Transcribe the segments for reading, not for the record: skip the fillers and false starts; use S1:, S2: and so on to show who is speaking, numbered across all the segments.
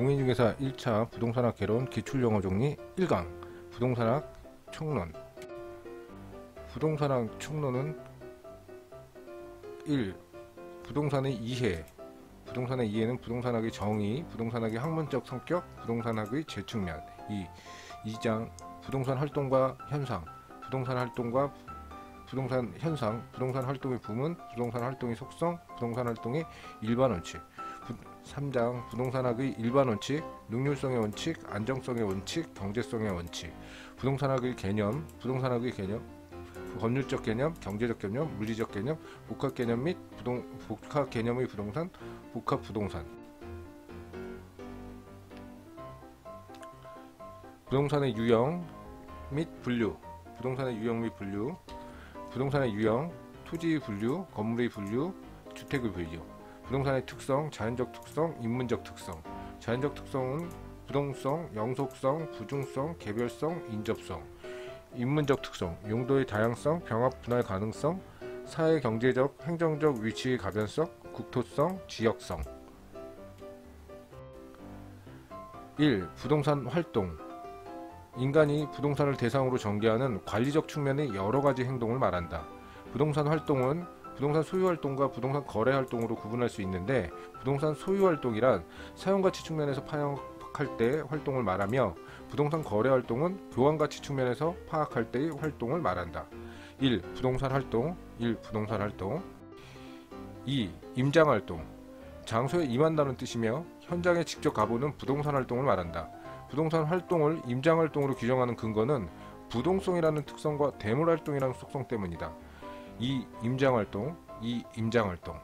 S1: 공인중개사 1차 부동산학 개론 기출영어 정리 1강 부동산학 총론. 부동산학 총론은 1. 부동산의 이해. 부동산의 이해는 부동산학의 정의, 부동산학의 학문적 성격, 부동산학의 재측면. 2장 부동산 활동과 현상. 부동산 활동과 부동산 현상, 부동산 활동의 부문, 부동산 활동의 속성, 부동산 활동의 일반 원칙. 3장 부동산학의 일반 원칙, 능률성의 원칙, 안정성의 원칙, 경제성의 원칙. 부동산학의 개념, 부동산학의 개념, 법률적 개념, 경제적 개념, 물리적 개념, 복합 개념 및 복합 개념의 부동산, 복합 부동산. 부동산의 유형 및 분류. 부동산의 유형 및 분류. 부동산의 유형, 토지의 분류, 건물의 분류, 주택의 분류. 부동산의 특성, 자연적 특성, 인문적 특성. 자연적 특성은 부동성, 영속성, 부중성, 개별성, 인접성. 인문적 특성, 용도의 다양성, 병합 분할 가능성, 사회 경제적, 행정적 위치의 가변성, 국토성, 지역성. 1. 부동산 활동. 인간이 부동산을 대상으로 전개하는 관리적 측면의 여러가지 행동을 말한다. 부동산 활동은 부동산 소유 활동과 부동산 거래 활동으로 구분할 수 있는데, 부동산 소유 활동이란 사용가치 측면에서 파악할 때의 활동을 말하며, 부동산 거래 활동은 교환가치 측면에서 파악할 때의 활동을 말한다. 1. 부동산 활동. 1. 부동산 활동. 2. 임장 활동. 장소에 임한다는 뜻이며 현장에 직접 가보는 부동산 활동을 말한다. 부동산 활동을 임장 활동으로 규정하는 근거는 부동성이라는 특성과 대물 활동이라는 속성 때문이다. 2. 임장 활동. 2. 임장 활동.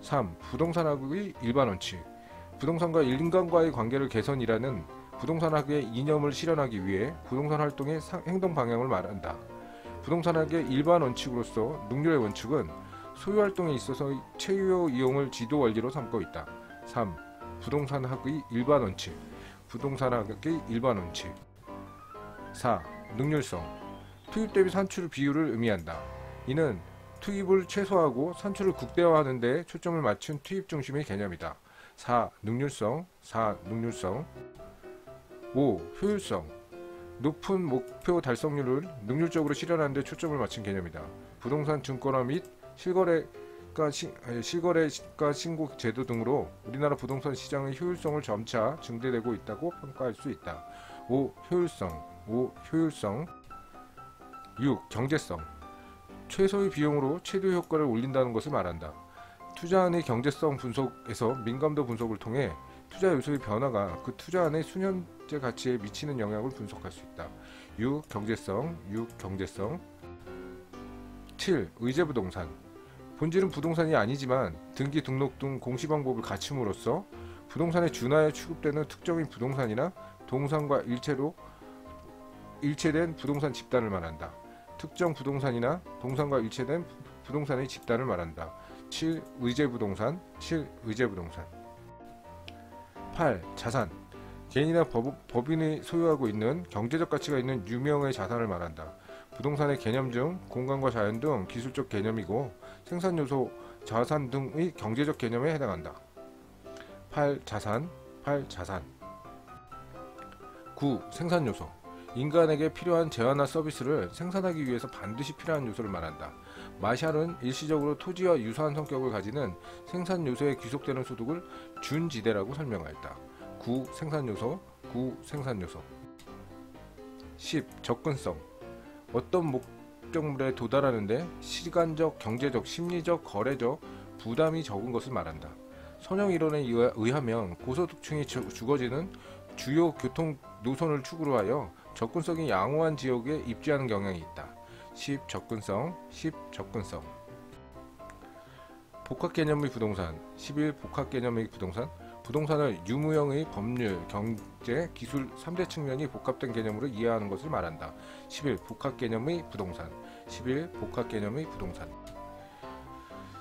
S1: 3. 부동산학의 일반 원칙. 부동산과 인간과의 관계를 개선이라는 부동산학의 이념을 실현하기 위해 부동산 활동의 행동 방향을 말한다. 부동산학의 일반 원칙으로서 능률의 원칙은 소유 활동에 있어서의 최유 이용을 지도 원리로 삼고 있다. 3. 부동산학의 일반 원칙. 부동산학의 일반 원칙. 4. 능률성. 투입 대비 산출 비율을 의미한다. 이는 투입을 최소화하고 산출을 극대화하는 데 초점을 맞춘 투입 중심의 개념이다. 4. 능률성. 4. 능률성. 5. 효율성. 높은 목표 달성률을 능률적으로 실현하는 데 초점을 맞춘 개념이다. 부동산 증권화 및 실거래가 신고 제도 등으로 우리나라 부동산 시장의 효율성을 점차 증대되고 있다고 평가할 수 있다. 5. 효율성. 5. 효율성. 6. 경제성. 최소의 비용으로 최대 효과를 올린다는 것을 말한다. 투자안의 경제성 분석에서 민감도 분석을 통해 투자 요소의 변화가 그 투자안의 수년제 가치에 미치는 영향을 분석할 수 있다. 6. 경제성. 6. 경제성. 7. 의제부동산. 본질은 부동산이 아니지만 등기 등록 등 공시방법을 갖춤으로써 부동산에 준하여 취급되는 특정인 부동산이나 동산과 일체된 부동산 집단을 말한다. 특정 부동산이나 동산과 일체된 부동산의 집단을 말한다. 7. 의제부동산. 7. 의제부동산. 8. 자산. 개인이나 법인이 소유하고 있는 경제적 가치가 있는 유명의 자산을 말한다. 부동산의 개념 중 공간과 자연 등 기술적 개념이고 생산요소, 자산 등의 경제적 개념에 해당한다. 8. 자산. 8. 자산. 9. 생산요소. 인간에게 필요한 재화나 서비스를 생산하기 위해서 반드시 필요한 요소를 말한다. 마샬은 일시적으로 토지와 유사한 성격을 가지는 생산요소에 귀속되는 소득을 준지대라고 설명하였다. 9. 생산요소. 9. 생산요소. 10. 접근성. 어떤 목적물에 도달하는데 시간적, 경제적, 심리적, 거래적 부담이 적은 것을 말한다. 선형 이론에 의하면 고소득층이 주거지는 주요 교통 노선을 축으로 하여 접근성이 양호한 지역에 입지하는 경향이 있다. 10. 접근성. 10. 접근성. 복합개념의 부동산. 11. 복합개념의 부동산. 부동산을 유무형의 법률, 경제, 기술 3대 측면이 복합된 개념으로 이해하는 것을 말한다. 11. 복합개념의 부동산. 11. 복합개념의 부동산.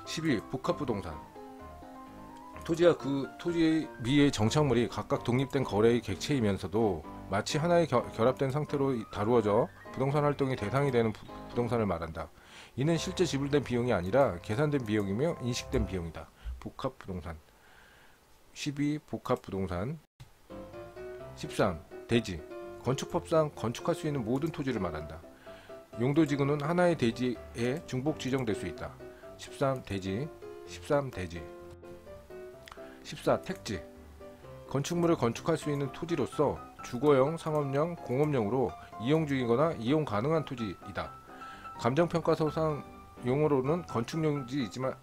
S1: 12. 복합부동산. 토지와 그 토지의 미의 정착물이 각각 독립된 거래의 객체이면서도 마치 하나의 결합된 상태로 다루어져 부동산 활동의 대상이 되는 부동산을 말한다. 이는 실제 지불된 비용이 아니라 계산된 비용이며 인식된 비용이다. 복합부동산. 12. 복합부동산. 13. 대지. 건축법상 건축할 수 있는 모든 토지를 말한다. 용도지구는 하나의 대지에 중복 지정될 수 있다. 13. 대지. 13. 대지. 14. 택지. 건축물을 건축할 수 있는 토지로서 주거용, 상업용, 공업용으로 이용 중이거나 이용 가능한 토지이다. 감정평가서상 용어로는 건축용지만을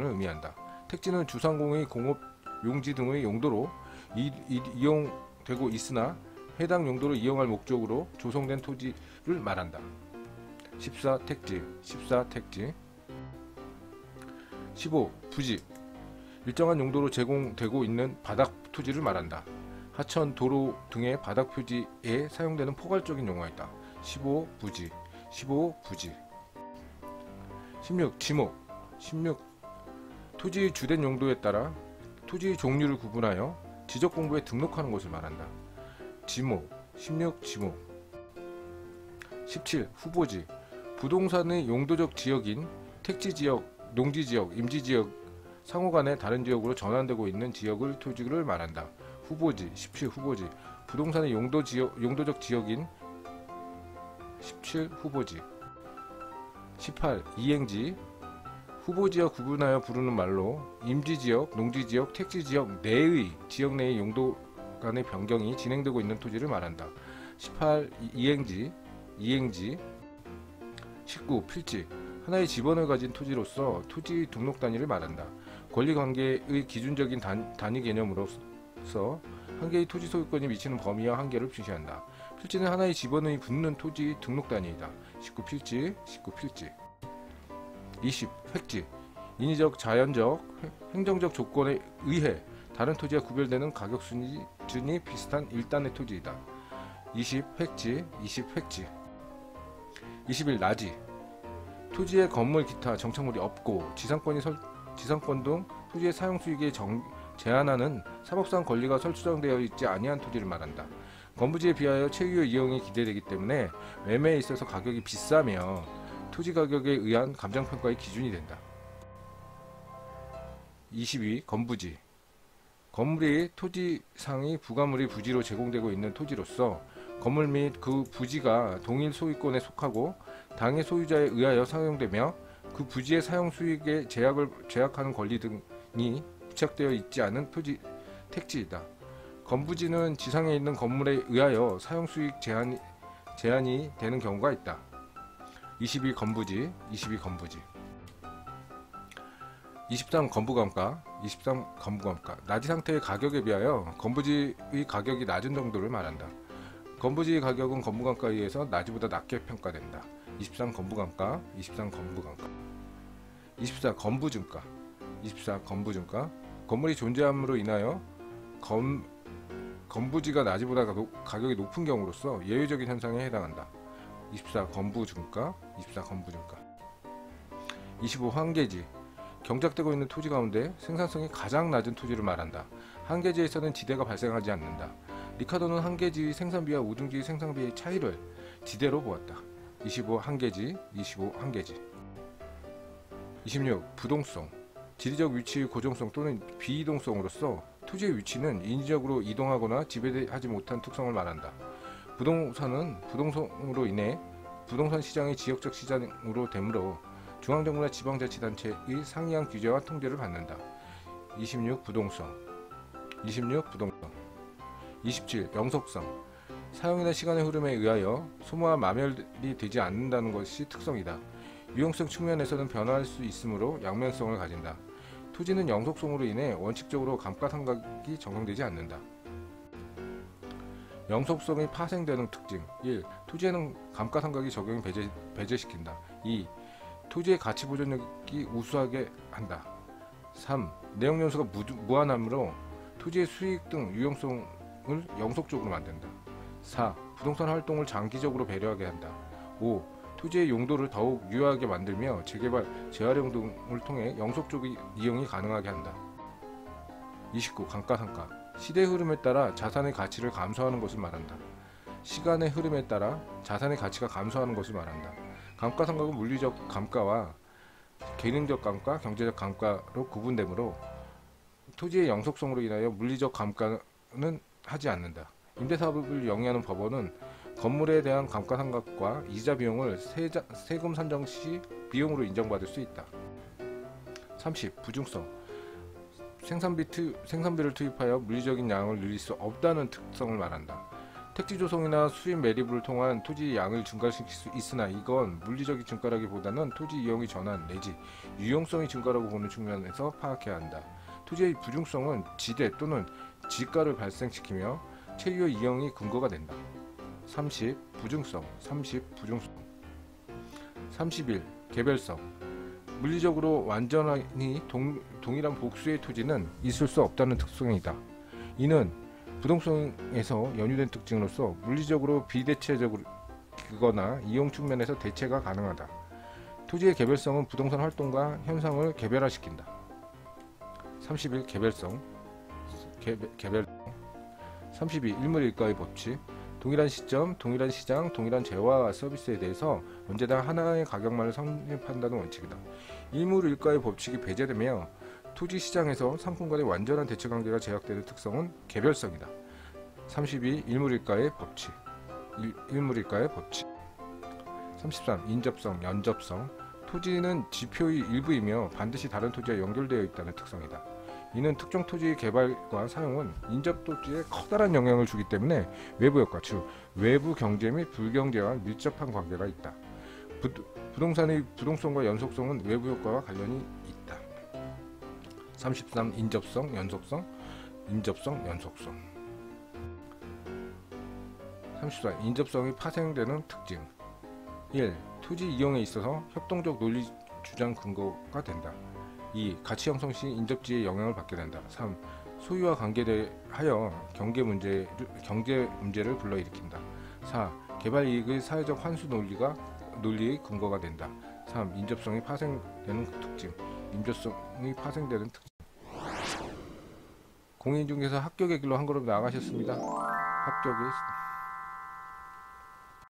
S1: 의미한다. 택지는 주상공의 공업 용지 등의 용도로 이용되고 있으나 해당 용도를 이용할 목적으로 조성된 토지를 말한다. 14. 택지. 14. 택지. 15. 부지. 일정한 용도로 제공되고 있는 바닥 토지를 말한다. 하천, 도로 등의 바닥 표지에 사용되는 포괄적인 용어이다. 15. 부지. 15. 부지. 16. 지목. 16. 토지의 주된 용도에 따라 토지의 종류를 구분하여 지적공부에 등록하는 것을 말한다. 지목. 16. 지목. 17. 후보지. 부동산의 용도적 지역인 택지지역, 농지지역, 임지지역 상호간에 다른 지역으로 전환되고 있는 지역을 토지를 말한다. 후보지. 17. 후보지. 부동산의 용도적 지역인 17. 후보지. 18. 이행지. 후보지와 구분하여 부르는 말로 임지지역, 농지지역, 택지지역 내의 지역 내의 용도 간의 변경이 진행되고 있는 토지를 말한다. 18. 이행지. 이행지. 19. 필지. 하나의 지번을 가진 토지로서 토지 등록 단위를 말한다. 권리관계의 기준적인 단위 개념으로서 한 개의 토지 소유권이 미치는 범위와 한계를 표시한다. 필지는 하나의 지번의 붙는 토지 등록 단위이다. 19. 필지. 19. 필지. 20. 획지. 인위적, 자연적, 행정적 조건에 의해 다른 토지와 구별되는 가격 수준이 비슷한 일단의 토지이다. 20. 획지. 20. 획지. 21. 나지. 토지에 건물, 기타, 정착물이 없고 지상권 등 토지의 사용 수익에 제한하는 사법상 권리가 설정되어 있지 아니한 토지를 말한다. 건부지에 비하여 최유 이용이 기대되기 때문에 매매에 있어서 가격이 비싸며 토지 가격에 의한 감정평가의 기준이 된다. 22. 건부지. 건물이 토지상의 부가물이 부지로 제공되고 있는 토지로서 건물 및 그 부지가 동일 소유권에 속하고 당해 소유자에 의하여 사용되며 그 부지의 사용 수익에 제약하는 권리 등이 부착되어 있지 않은 토지 택지이다. 건부지는 지상에 있는 건물에 의하여 사용 수익 제한이 되는 경우가 있다. 22. 건부지. 22. 건부지. 23. 건부감가. 23. 건부감가. 나지 상태의 가격에 비하여 건부지의 가격이 낮은 정도를 말한다. 건부지의 가격은 건부감가에 의해서 나지보다 낮게 평가된다. 23. 건부감가. 23. 건부감가. 24. 건부준가. 24. 건부준가. 건물이 존재함으로 인하여 건부지가 나지보다 가격이 높은 경우로서 예외적인 현상에 해당한다. 24. 건부준가. 24. 건부준가. 25. 한계지. 경작되고 있는 토지 가운데 생산성이 가장 낮은 토지를 말한다. 한계지에서는 지대가 발생하지 않는다. 리카도는 한계지의 생산비와 우등지의 생산비의 차이를 지대로 보았다. 25. 한계지. 25. 한계지. 26. 부동성. 지리적 위치의 고정성 또는 비이동성으로서 토지의 위치는 인위적으로 이동하거나 지배하지 못한 특성을 말한다. 부동산은 부동성으로 인해 부동산 시장이 지역적 시장으로 되므로 중앙정부나 지방자치단체의 상이한 규제와 통제를 받는다. 26. 부동성. 26. 부동성. 27. 영속성. 사용이나 시간의 흐름에 의하여 소모와 마멸이 되지 않는다는 것이 특성이다. 유용성 측면에서는 변화할 수 있으므로 양면성을 가진다. 토지는 영속성으로 인해 원칙적으로 감가상각이 적용되지 않는다. 영속성이 파생되는 특징. 1. 토지에는 감가상각이 적용이 배제시킨다. 2. 토지의 가치 보존력이 우수하게 한다. 3. 내용 연수가 무한하므로 토지의 수익 등 유용성을 영속적으로 만든다. 4. 부동산 활동을 장기적으로 배려하게 한다. 5. 토지의 용도를 더욱 유효하게 만들며 재개발, 재활용 등을 통해 영속적 이용이 가능하게 한다. 29. 감가상각. 시대의 흐름에 따라 자산의 가치를 감소하는 것을 말한다. 시간의 흐름에 따라 자산의 가치가 감소하는 것을 말한다. 감가상각은 물리적 감가와 개능적 감가, 경제적 감가로 구분되므로 토지의 영속성으로 인하여 물리적 감가는 하지 않는다. 임대사업을 영위하는 법원은 건물에 대한 감가상각과 이자 비용을 세금 산정 시 비용으로 인정받을 수 있다. 30. 부중성. 생산비를 투입하여 물리적인 양을 늘릴 수 없다는 특성을 말한다. 택지 조성이나 수입 매립을 통한 토지 양을 증가시킬 수 있으나 이건 물리적인 증가라기보다는 토지 이용의 전환 내지 유용성의 증가라고 보는 측면에서 파악해야 한다. 토지의 부중성은 지대 또는 지가를 발생시키며 체류 이용이 근거가 된다. 30. 부중성. 31. 개별성. 물리적으로 완전히 동일한 복수의 토지는 있을 수 없다는 특성이다. 이는 부동성에서 연유된 특징으로서 물리적으로 비대체적이거나 이용 측면에서 대체가 가능하다. 토지의 개별성은 부동산 활동과 현상을 개별화시킨다. 31. 개별성. 32. 일물일가의 법칙. 동일한 시점, 동일한 시장, 동일한 재화 서비스에 대해서 언제나 하나의 가격만을 성립한다는 원칙이다. 일물일가의 법칙이 배제되며 토지 시장에서 상품 간의 완전한 대체 관계가 제약되는 특성은 개별성이다. 32. 일물일가의 법칙. 33. 인접성, 연접성. 토지는 지표의 일부이며 반드시 다른 토지와 연결되어 있다는 특성이다. 이는 특정 토지의 개발과 사용은 인접 토지에 커다란 영향을 주기 때문에 외부 효과, 즉 외부 경제 및 불경제와 밀접한 관계가 있다. 부동산의 부동성과 연속성은 외부 효과와 관련이 있다. 33. 인접성, 연속성. 34. 인접성이 파생되는 특징. 1. 토지 이용에 있어서 협동적 논리 주장 근거가 된다. 2. 가치 형성 시 인접지에 영향을 받게 된다. 3. 소유와 관계하여 경제 문제를 불러일으킨다. 4. 개발 이익의 사회적 환수 논리의 근거가 된다. 3. 인접성이 파생되는 특징. 공인중개사 합격의 길로 한 걸음 나아가셨습니다. 합격이